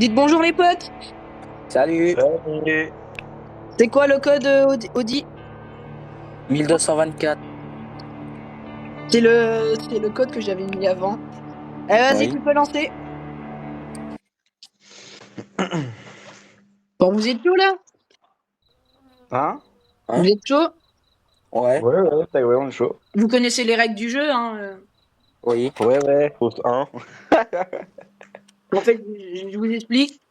Dites bonjour les potes. Salut. Salut. C'est quoi le code Audi? 1224. C'est le code que j'avais mis avant. Vas-y, Oui. tu peux lancer. Bon, vous êtes chaud là? Hein? Vous êtes chaud? Ouais. Ouais, on est chaud. Vous connaissez les règles du jeu, hein? Oui. Ouais, faut un. En fait, je vous explique.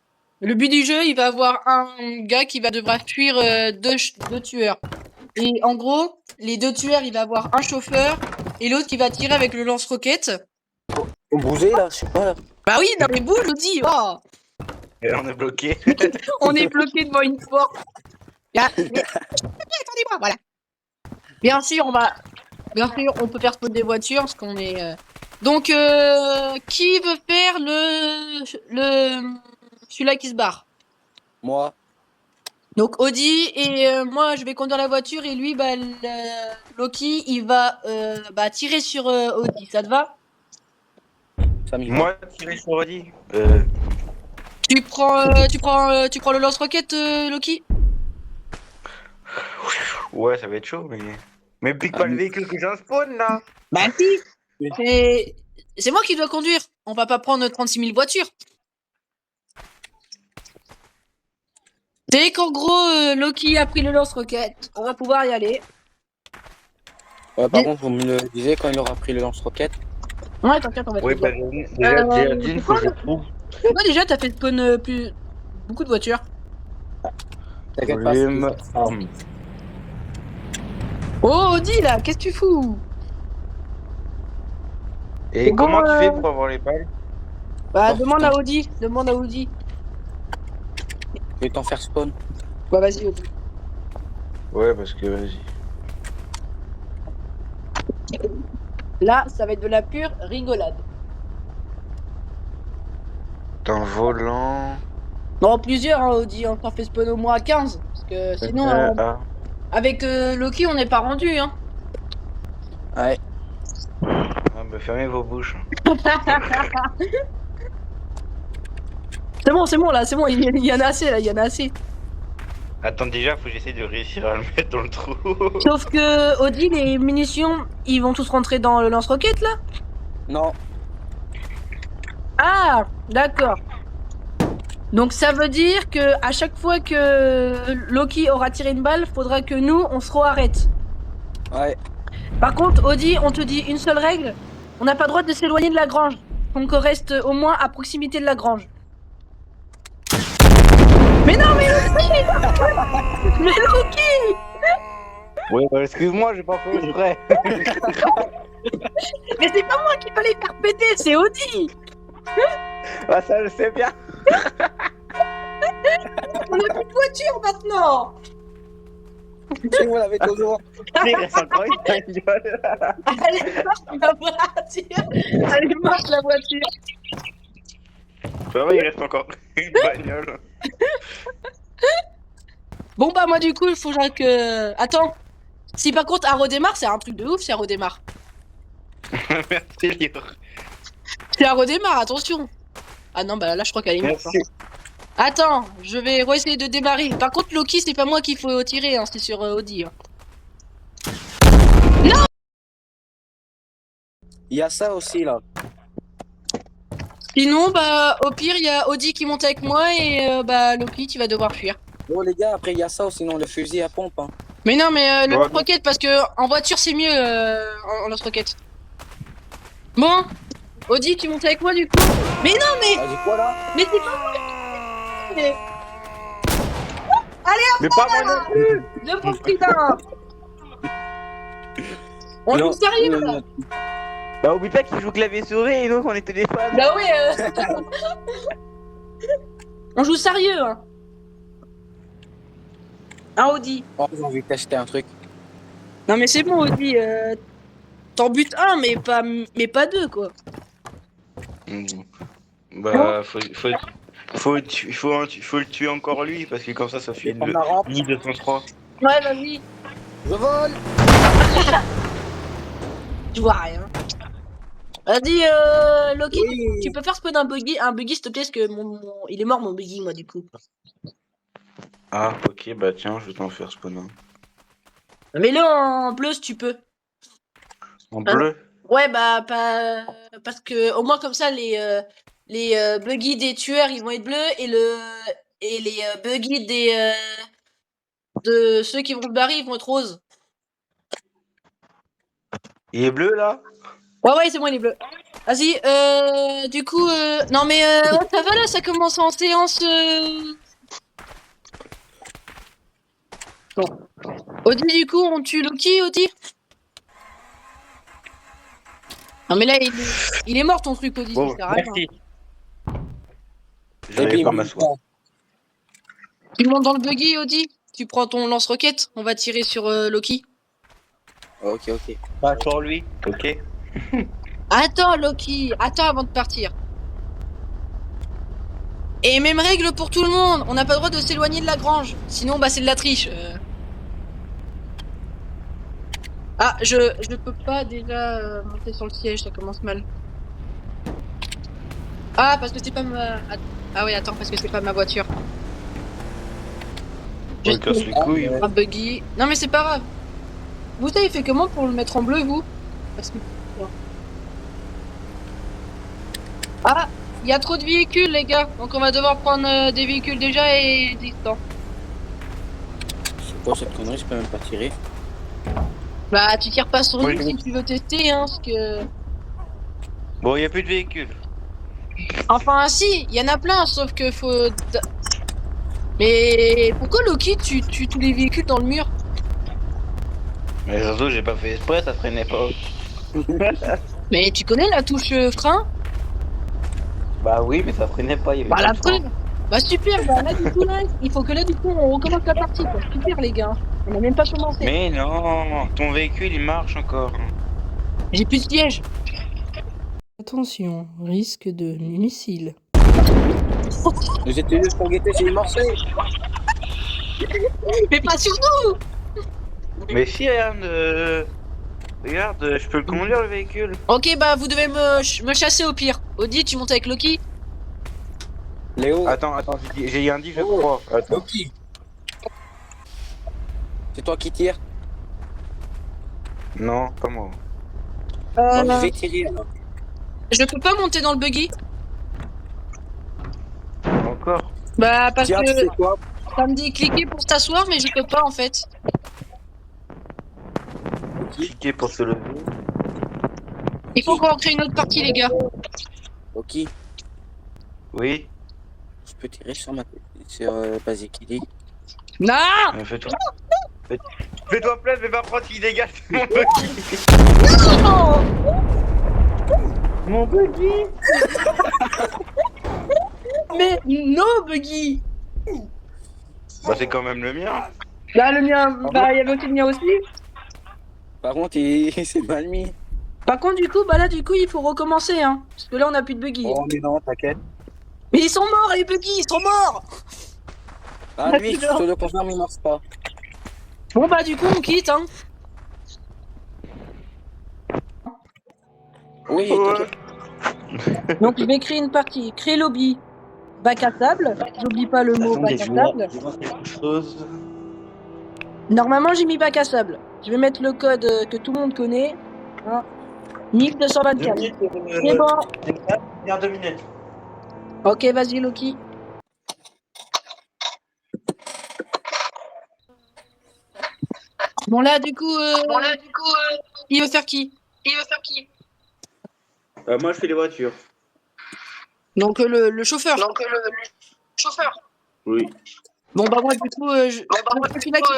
Le but du jeu, il va avoir un gars qui va devoir fuir deux tueurs. Et en gros, les deux tueurs, il va avoir un chauffeur et l'autre qui va tirer avec le lance-roquette. Vous bougez là, je sais pas là. Bah oui, dans les boules, Audi. Oh, Et on est bloqué. on est bloqué devant une porte. Attendez-moi, voilà. Bien sûr, on peut faire spawn des voitures parce qu'on est. Donc, qui veut faire celui-là qui se barre? Moi. Donc Audi et moi, je vais conduire la voiture et lui, Loki, il va tirer sur Audi. Ça te va? Ça m'y va. Moi, tirer sur Audi. Tu prends le lance-roquette, Loki? Ouais, ça va être chaud, mais. Mais pique pas le véhicule que j'ai un spawn là. Bah si. C'est moi qui dois conduire. On va pas prendre 36 000 voitures. Dès qu'en gros, Loki a pris le lance-roquette, on va pouvoir y aller. Ouais, par contre, vous me le disiez quand il aura pris le lance-roquette. Ouais, t'inquiète, on va te Oui, le bah, dire. déjà d'une, faut que je trouve. Toi, déjà, t'as fait spawn beaucoup de voitures. T'inquiète pas. Volume. Oh, Audi, là, qu'est-ce que tu fous? Et C'est comment bon, tu fais pour avoir les balles? Bah, Oh, demande à putain. Audi. Je vais t'en faire spawn. Bah, vas-y, Audi. Ouais, parce que vas-y. Là, ça va être de la pure rigolade. D'un volant. Non, plusieurs, hein, Audi. On t'en fait spawn au moins à 15. Parce que sinon, avec Loki, on n'est pas rendu, hein. Ouais. Ah, bah, fermez vos bouches. C'est bon, là, c'est bon. Il y en a assez, là, il y en a assez. Attends, déjà, faut que j'essaie de réussir à le mettre dans le trou. Sauf que, Audi, les munitions, ils vont tous rentrer dans le lance-roquette, là? Non. Ah, d'accord. Donc ça veut dire que à chaque fois que Loki aura tiré une balle, faudra que nous on se re-arrête. Ouais. Par contre, Audi, on te dit une seule règle, on n'a pas le droit de s'éloigner de la grange. Donc on reste au moins à proximité de la grange. Mais non, mais Loki Mais Loki Ouais, bah, excuse-moi, j'ai pas fait exprès. Mais c'est pas moi qui fallait faire péter, c'est Audi. Ah, ça, je sais bien. On a plus de voiture maintenant. C'est vous l'avez toujours. Il reste encore une bagnole. Allez, marche la voiture. Allez, marche la voiture. Bah ouais, il reste encore une bagnole. Bon bah moi du coup il faudra que... Attends. Si par contre elle redémarre, c'est un truc de ouf si elle redémarre. Merci, Lire. Si elle redémarre, attention. Ah non bah là je crois qu'elle est morte. Merci. Attends, je vais essayer de démarrer. Par contre Loki c'est pas moi qu'il faut tirer, hein, c'est sur Audi. Hein. Il y a ça aussi là. Sinon bah au pire il y a Audi qui monte avec moi et Loki tu vas devoir fuir. Bon les gars, après il y a ça ou sinon le fusil à pompe. Hein. Mais non mais le Ouais. lance-roquette parce que en voiture c'est mieux en lance-roquette. Bon, Audi tu montes avec moi du coup. Mais non mais... Ah, j'ai quoi là? Mais c'est pas moi. Mais pas moi non plus. Deux pour putain. On joue sérieux là. Bah oublie pas qu'il joue clavier souris et nous on est téléphone. Bah ouais On joue sérieux hein. Hein Audi. Oh, j'ai envie de t'acheter un truc. Non mais c'est bon Audi, t'en butes un mais pas deux quoi. Bah faut le tuer encore lui parce que comme ça fait prendre la rampe. ni 203. Ouais vas-y. Je vole. Je vois rien. Vas-y, Loki, Oui. tu peux faire spawn un buggy, s'il te plaît, parce que il est mort mon buggy, moi, du coup. Ah, ok, bah tiens, je vais t'en faire spawn un. Mets-le en bleu si tu peux. En Ah non. bleu? Ouais, bah, pas... parce que au moins comme ça, les buggy des tueurs, ils vont être bleus, et les buggy de ceux qui vont se barrer, ils vont être roses. Il est bleu là? Ouais, ouais, c'est bon, il est bleu. Vas-y, du coup, non mais, ouais, ça va là, ça commence en séance, Bon. Audi, du coup, on tue Loki, Audi? Non mais là, il est mort ton truc, Audi, ça Bon, sert à rien. merci. Et J'arrive puis, pas à m'asseoir. Tu montes dans le buggy, Audi? Tu prends ton lance-roquette, on va tirer sur Loki. ok, ok. Pas sur lui, ok? Attends, Loki, attends avant de partir. Et même règle pour tout le monde, on n'a pas le droit de s'éloigner de la grange. Sinon, bah c'est de la triche. Ah, je peux pas déjà monter sur le siège, ça commence mal. Ah, parce que c'est pas ma... Ah oui, attends, parce que c'est pas ma voiture. On casse les couilles. Un buggy. Non mais c'est pas grave. Vous avez fait comment pour le mettre en bleu, vous? Parce que... Ah, il y a trop de véhicules, les gars. Donc on va devoir prendre des véhicules déjà existants. C'est quoi cette connerie? Je peux même pas tirer. Bah, tu tires pas sur Oui. nous si tu veux tester, hein, parce que... Bon, il y a plus de véhicules. Enfin, si, il y en a plein, sauf que faut... Mais pourquoi Loki tue tous les véhicules dans le mur? Mais surtout, j'ai pas fait exprès, ça freinait pas. Mais tu connais la touche frein? Bah oui, mais ça freinait pas, il y avait Bah pas la de frein. preuve. Bah super, bah là du coup là, il faut que là du coup on recommence la partie quoi. Super les gars, on a même pas commencé. Mais non, ton véhicule il marche encore. J'ai plus de siège. Attention, risque de missile. Vous étiez juste pour guetter si il marchait. Mais pas sur nous. Mais si, regarde, je peux le conduire le véhicule. Ok bah vous devez me chasser au pire. Audi, tu montes avec Loki? Léo. Attends, j'ai rien dit, je crois. Attends. Loki. C'est toi qui tires. Non, pas moi. Moi, je vais tirer. Je peux pas monter dans le buggy. Encore. Bah parce Tiens, tu que sais quoi? ça me dit cliquer pour t'asseoir mais je peux pas en fait. Cliquez pour se lever. Il faut qu'on crée une autre partie les gars. Ok. Oui. Je peux tirer sur ma tête. Sur Bazikili. Non. Fais-toi. Fais-toi plaisir, mais par contre, il dégage mon Non. Mon buggy. Mais non buggy. Bah, c'est quand même le mien. Bah le mien, bah il y avait aussi le mien aussi. Par contre, c'est mal mis. Par contre, du coup, bah là, du coup, il faut recommencer, hein. Parce que là, on a plus de buggy. Oh, mais non, t'inquiète. Mais ils sont morts, les buggy, ils sont morts. Ah, lui, je te le confirme, il marche pas. Bon, bah, du coup, on quitte, hein. Oui, t'inquiète. Donc, je vais créer une partie. Créer lobby. Bac à sable. J'oublie pas le mot Attendez, bac à je vais voir sable. quelque chose. Normalement, j'ai mis bac à sable. Je vais mettre le code que tout le monde connaît. Hein. 1224. C'est bon. Bien 2 minutes. Ok, vas-y, Loki. Bon, là, du coup, il veut faire qui? Moi, je fais les voitures. Donc, le chauffeur. Oui. Bon, bah, moi, du coup, je suis là qui...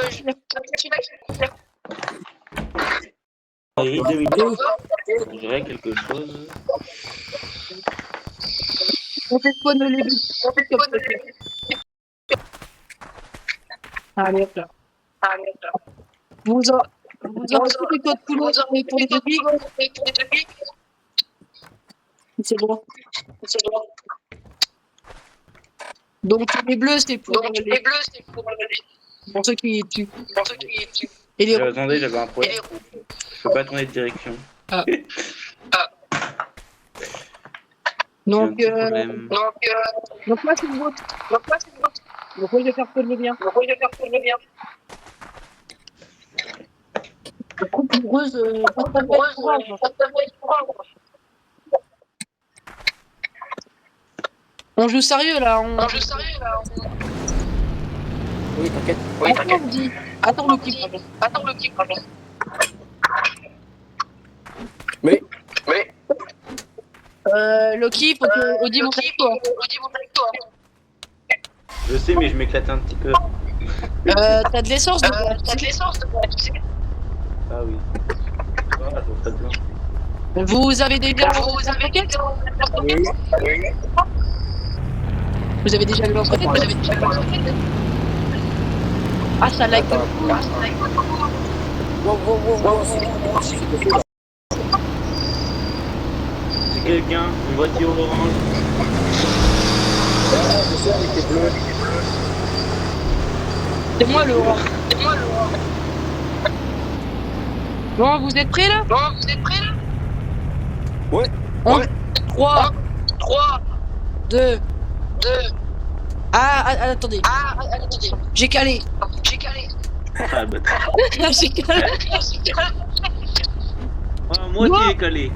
Oui, 2 minutes. Je dirais quelque chose. On fait spawn les buts. Allez, hop là. Vous aurez tous les codes couleurs pour les bébés. C'est bon. Donc les bleus, c'est pour ceux qui tuent. Et les rouges. Attendez, j'avais un problème. Je peux pas tourner de direction. Ah. J'ai un Donc, petit problème. donc moi, c'est le vôtre. Donc moi, je vais faire spawn le bien. La coupe heureuse, pas de courage. On joue sérieux, là. Oui, t'inquiète. Attends, on dit. Attends, le type. Mais, Loki, faut que Audi monte avec toi. Je sais, mais je m'éclate un petit peu. T'as de l'essence dedans. Ah oui. Ah, je vois très bien. Vous avez déjà le roquette? oui. Vous avez déjà le lance-roquette? Ah, ça lag. Attends. Wow, C'est quelqu'un, une voiture orange. je sais avec les bleus. C'est moi le orange. Bon, vous êtes prêts là? Ouais. 3, 2. Ah, attendez. J'ai calé. Ah, bah, J'ai calé. ah, moitié calé.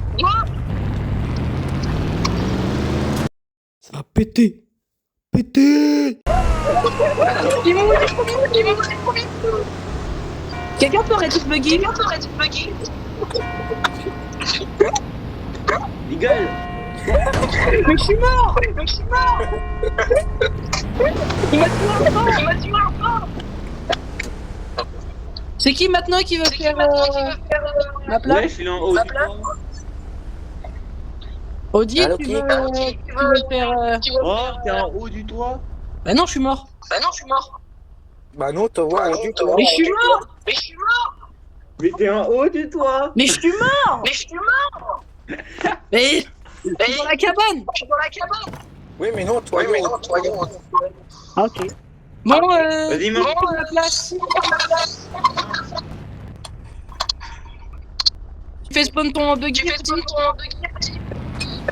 Ça a pété. Pété. Ils m'ont dit. Quelqu'un peut arrêter de bugger? Il gueule. Mais je suis mort. Il m'a tué encore. C'est qui maintenant qui veut faire ma place? Ouais, je suis en haut du toit. Audi, Allô, tu qui veux faire... Oh, t'es en haut du toit. Bah non, je suis mort. Bah non, te vois, on dit toi. Mais je suis mort. Mais t'es en haut du toit. Mais je suis mort. Mais je suis dans la cabane. Oui, mais non, toi, Ah, ok. Bon, Vas-y, monte. la place. Tu fais spawn ton buggy.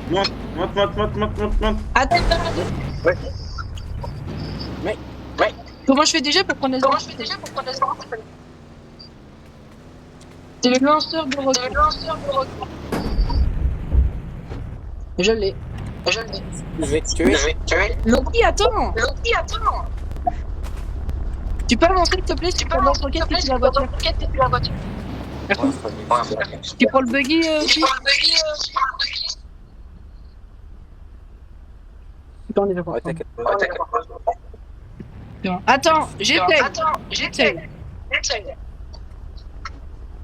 Monte. Attends. Ouais. Mais- Comment je fais déjà pour prendre les armes? C'est le lanceur de roquette. Je l'ai. Je vais te tuer. Loki, attends. Tu peux avancer, s'il te plaît, si tu peux lancer roquette et puis la voiture. Merci. Tu prends le buggy aussi? Attends, déjà. Ouais, t'inquiète. Attends, j'essaye.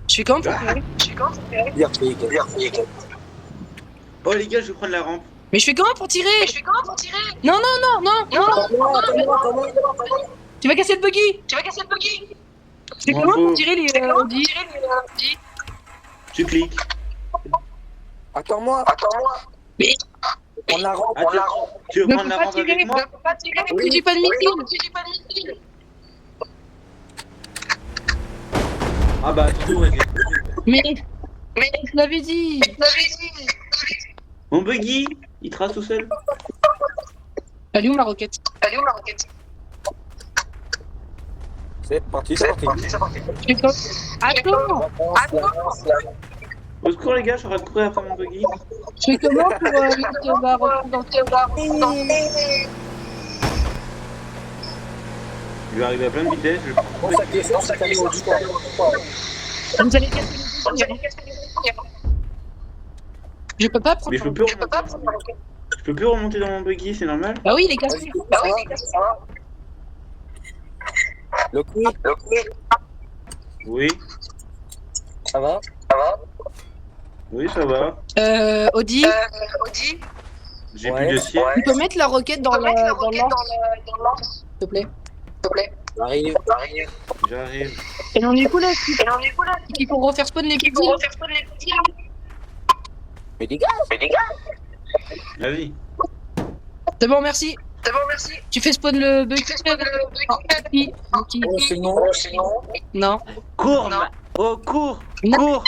Je suis comment pour tirer? Bien fait. Oh, les gars, je vais prendre la rampe. Mais je fais comment pour tirer? Non. Tu vas casser le buggy. Je fais comment pour tirer les Audi? Tu cliques. Attends-moi. Mais- On la rampe. Tu veux Ne prendre peux la pas rampe tirer. avec moi? J'ai pas de missile. Ah bah, tu vas-y. Mais je l'avais dit. Mon buggy, il trace tout seul. Elle est où la roquette? C'est parti. Je fais quoi? Attends. Au secours, les gars, je suis en train de courir après mon buggy. Je fais comment pour mettre la roquette dans Je vais arriver à pleine vitesse. Je vais... Vous allez casser le buggy. Je peux pas prendre. Mais je peux plus remonter. Je peux plus remonter dans mon buggy, c'est normal? Bah oui, il est cassé. Loki, Oui. ça va? Oui, ça va. Audi, J'ai Ouais. plus de ciel. tu peux mettre la roquette dans l'anse, s'il te plaît. J'arrive. J'arrive. Et on est où là? Il faut refaire spawn les petits. Mais les gars, Vas-y. C'est bon, merci. Tu fais spawn le buggy. Qui oh, c'est non. Non. Cours, oh, cours. Non. Cours.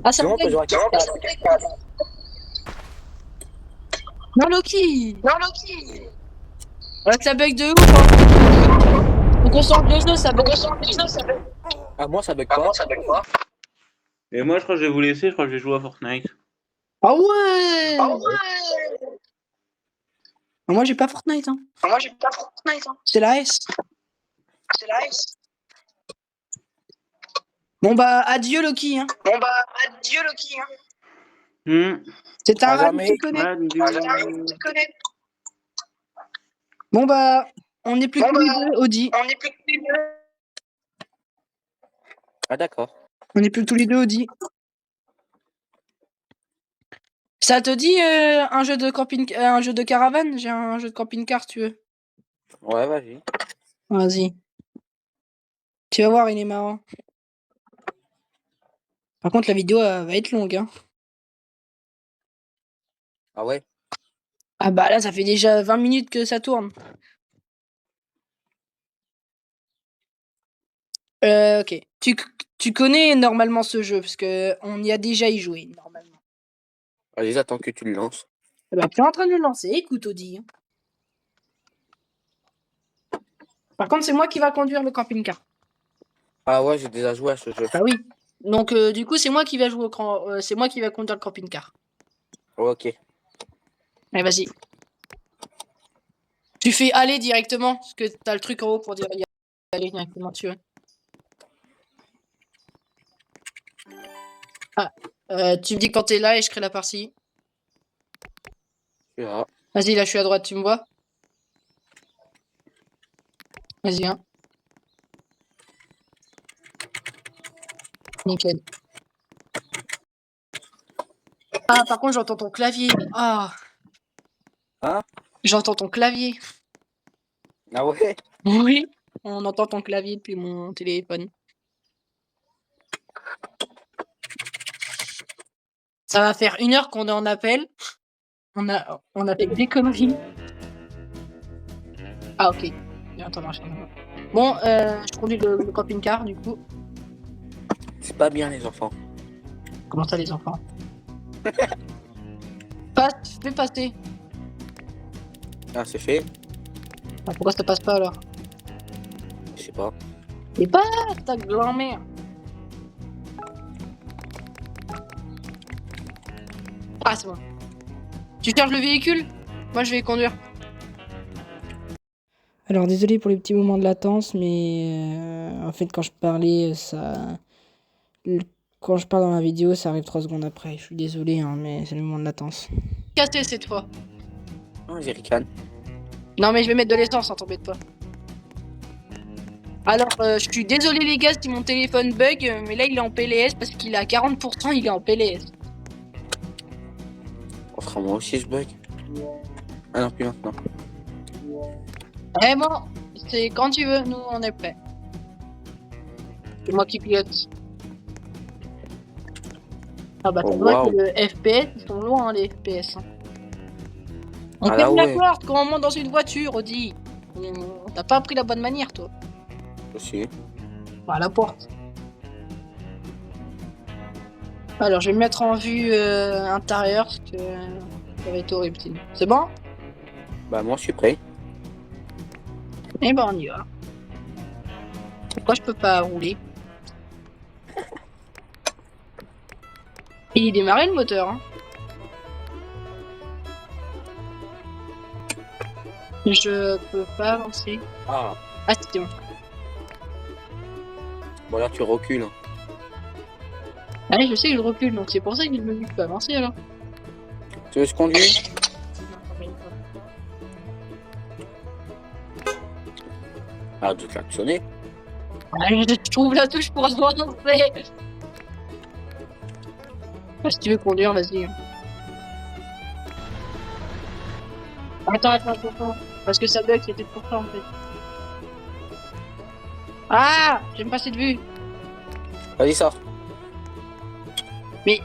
Ah, ça C'est me bon que lag. j'aurais Non, Loki. Ouais, ça bug de ouf, hein. Donc on sort de jeu, ça bug. Ah, moi, ça bug pas. Et moi, je crois que je vais vous laisser, je crois que je vais jouer à Fortnite. Ah ouais. Moi, j'ai pas Fortnite, hein. C'est la S. Bon, bah, adieu, Loki, hein. C'est un À rat, jamais. tu connais. Adieu. Bon, bah, on n'est plus que tous les deux, Audi. Ah, d'accord. On n'est plus que tous les deux, Audi. Ça te dit un jeu de camping, un jeu de caravane? J'ai un jeu de camping-car, si tu veux. Ouais, vas-y. Vas-y. Tu vas voir, il est marrant. Par contre, la vidéo va être longue, hein. Ah ouais? Ah bah là, ça fait déjà 20 minutes que ça tourne. Ok. Tu connais normalement ce jeu, parce que on y a déjà y joué, normalement. Vas-y, attends que tu le lances. Eh bah, tu es en train de le lancer, écoute, Audi. Par contre, c'est moi qui va conduire le camping-car. Ah ouais, j'ai déjà joué à ce jeu. Bah oui. Donc, du coup, c'est moi qui va jouer c'est moi qui va conduire le camping-car. Ok. Allez, vas-y. Tu fais aller directement, parce que t'as le truc en haut pour dire aller directement dessus. Ouais. Ah, tu me dis quand t'es là et je crée la partie. Tu verras. Vas-y, là, je suis à droite, tu me vois? Vas-y, hein. Nickel. Ah, par contre, j'entends ton clavier. Ah. Hein? J'entends ton clavier. Ah ouais? Oui. On entend ton clavier depuis mon téléphone. Ça va faire 1 heure qu'on est en appel. On a fait des conneries. Ah, ok. Attends, non, bon, je conduis le camping-car, du coup. C'est pas bien, les enfants. Comment ça, les enfants? Passe, fais passer. Ah, c'est fait? Ah, pourquoi ça passe pas, alors? Je sais pas. Et pas ta grand-mère. Ah, c'est bon. Tu charges le véhicule? Moi, je vais conduire. Alors, désolé pour les petits moments de latence, mais en fait, quand je parlais, quand je parle dans la vidéo, ça arrive 3 secondes après. Je suis désolé, hein, mais c'est le moment de latence. Cassé cette fois. Non, j'ai ricane. Non, mais je vais mettre de l'essence, hein, t'embête pas. Alors, je suis désolé les gars si mon téléphone bug, mais là il est en PLS parce qu'il est à 40%, il est en PLS. Oh, frère, moi aussi je bug. Ah non, plus maintenant. Vraiment, c'est quand tu veux, nous on est prêts. C'est moi qui pilote. Ah bah, Oh, c'est vrai wow. que le FPS, ils sont loin les FPS. Hein. On Ah, ferme là, la ouais. porte quand on monte dans une voiture, Audi. T'as pas appris la bonne manière, toi. Aussi. Bah, la porte. Alors, je vais me mettre en vue intérieure parce que ça va être horrible sinon. C'est bon? Bah, moi je suis prêt. Eh ben, on y va. Pourquoi je peux pas rouler? Il est démarré le moteur, hein. Je peux pas avancer. Ah. Ah, c'était bon. Bon, là tu recules. Allez, je sais que je recule, donc c'est pour ça que je me dis que je peux avancer alors. Tu veux que je conduise? Arrête de klaxonner. Allez, je trouve la touche pour avancer. Ah, si tu veux conduire, vas-y. Attends. Parce que ça bug, c'était pour ça en fait. Ah, j'aime pas cette vue. Vas-y, sors. Mais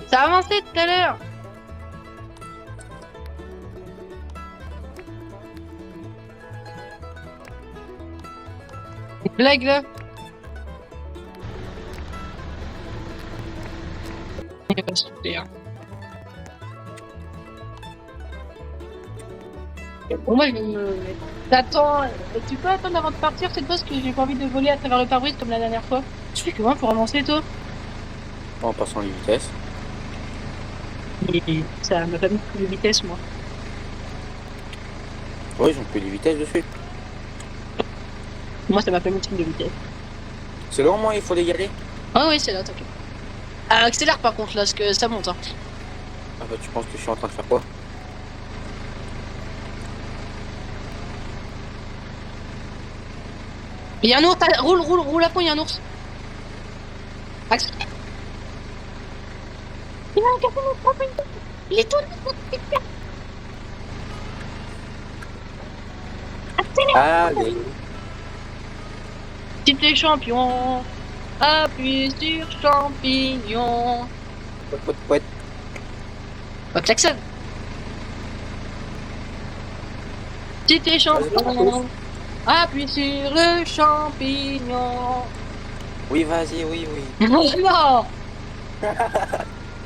ça a avancé tout à l'heure. Une blague là. Super. Bon, moi, je vais me... T'attends... Tu peux attendre avant de partir, cette fois, parce que j'ai pas envie de voler à travers le pare-brise comme la dernière fois. Tu fais comment pour avancer, toi? En passant les vitesses. Et ça m'a pas mis de vitesse, moi. Oui, ils ont plus les vitesses dessus. Moi, ça m'a pas mis de vitesse. C'est le moment, il faut y aller. Ah oui, c'est là, t'inquiète. Ah, accélère par contre, là, parce que ça monte, hein. Ah bah tu penses que je suis en train de faire quoi? Il y a un ours, roule à fond, il y a un ours. Accélère. Il a un café, il est tout Allez. Si t'es champion, appuie sur champignon. Pouet. Bah, klaxon. Si t'es champion, appuie sur le champignon. Oui, vas-y, oui. Non.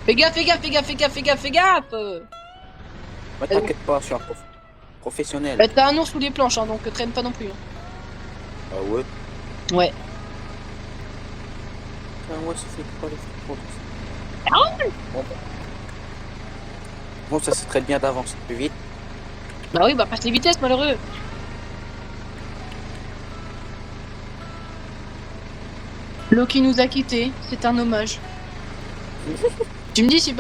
Fais gaffe, fais gaffe, fais gaffe, fais gaffe, fais gaffe, fais gaffe. Ouais, t'inquiète pas, je suis un professionnel. T'as un ours sous les planches, hein, donc traîne pas non plus. Hein. Ah ouais? Ouais. Ah ouais, ça fait pas les fous. Ah ouais. Bon, ça c'est très bien d'avancer plus vite. Bah oui, bah passe les vitesses, malheureux. L'eau qui nous a quittés, c'est un hommage. Tu me dis si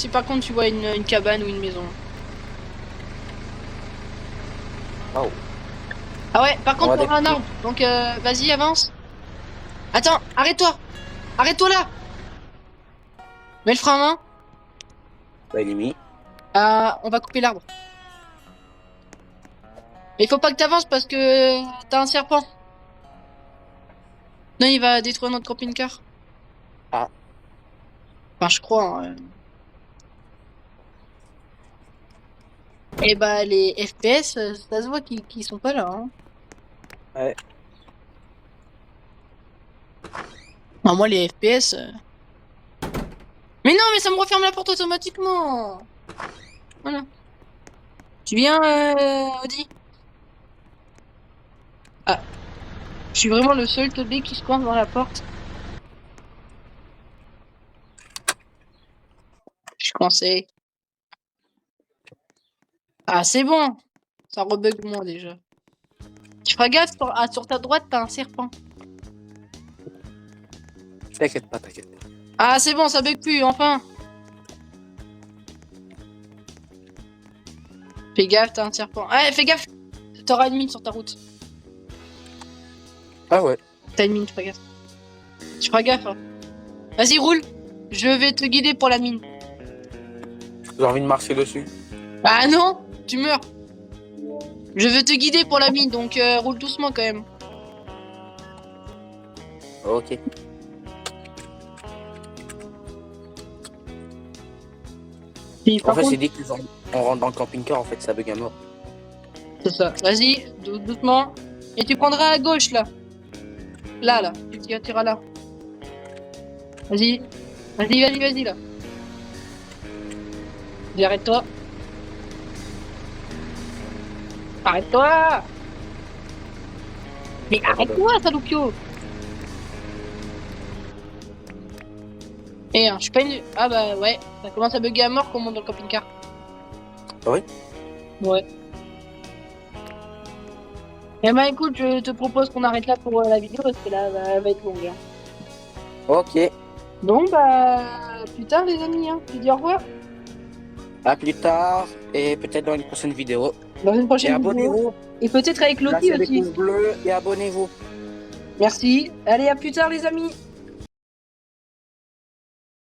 par contre tu vois une cabane ou une maison. Waouh. Ah ouais, par contre On va on aura un arbre, donc vas-y avance. Attends, arrête-toi. Arrête-toi là. Mets le frein à main. Bah, il est mis. On va couper l'arbre. Mais il faut pas que t'avances parce que t'as un serpent. Non, il va détruire notre camping-car. Ah. Enfin, je crois. Hein. Et bah, les FPS, ça se voit qu'ils sont pas là. Hein. Ouais. Non, moi, les FPS. Mais non, mais ça me referme la porte automatiquement. Voilà. Tu viens, Audi? Ah. Je suis vraiment le seul teubé qui se coince dans la porte. Je suis coincé. Ah, c'est bon. Ça rebug moins déjà. Tu feras gaffe, sur ta droite, t'as un serpent. T'inquiète pas. Ah, c'est bon, ça bug plus, enfin. Fais gaffe, t'as un serpent. Ah, fais gaffe. T'auras une mine sur ta route. Ah ouais. T'as une mine, tu feras gaffe. Tu feras gaffe. Hein. Vas-y, roule. Je vais te guider pour la mine. J'ai envie de marcher dessus. Ah non, tu meurs. Je veux te guider pour la mine, donc roule doucement quand même. Ok. Puis, En par fait, contre, c'est dit qu'on rentre dans le camping-car, en fait, ça bug à mort. c'est ça. Vas-y, doucement. Et tu prendras à gauche là. Là. Tu tireras là. Vas-y. Vas-y là. Vas-y, arrête-toi. Arrête-toi. Mais arrête-toi, Salopio. Et je suis pas une... Ah bah ouais, ça commence à bugger à mort quand on monte dans le camping-car. Ah oui? Ouais. Eh bah écoute, je te propose qu'on arrête là pour la vidéo parce que là, elle va être longue. Hein. Ok. Bon bah, plus tard les amis, hein. Je te dis au revoir. À plus tard, et peut-être dans une prochaine vidéo. Dans une Et prochaine vidéo. abonnez-vous. Et peut-être avec Loki Lâchez les aussi. pouces bleus et abonnez-vous. Merci. Allez, à plus tard les amis.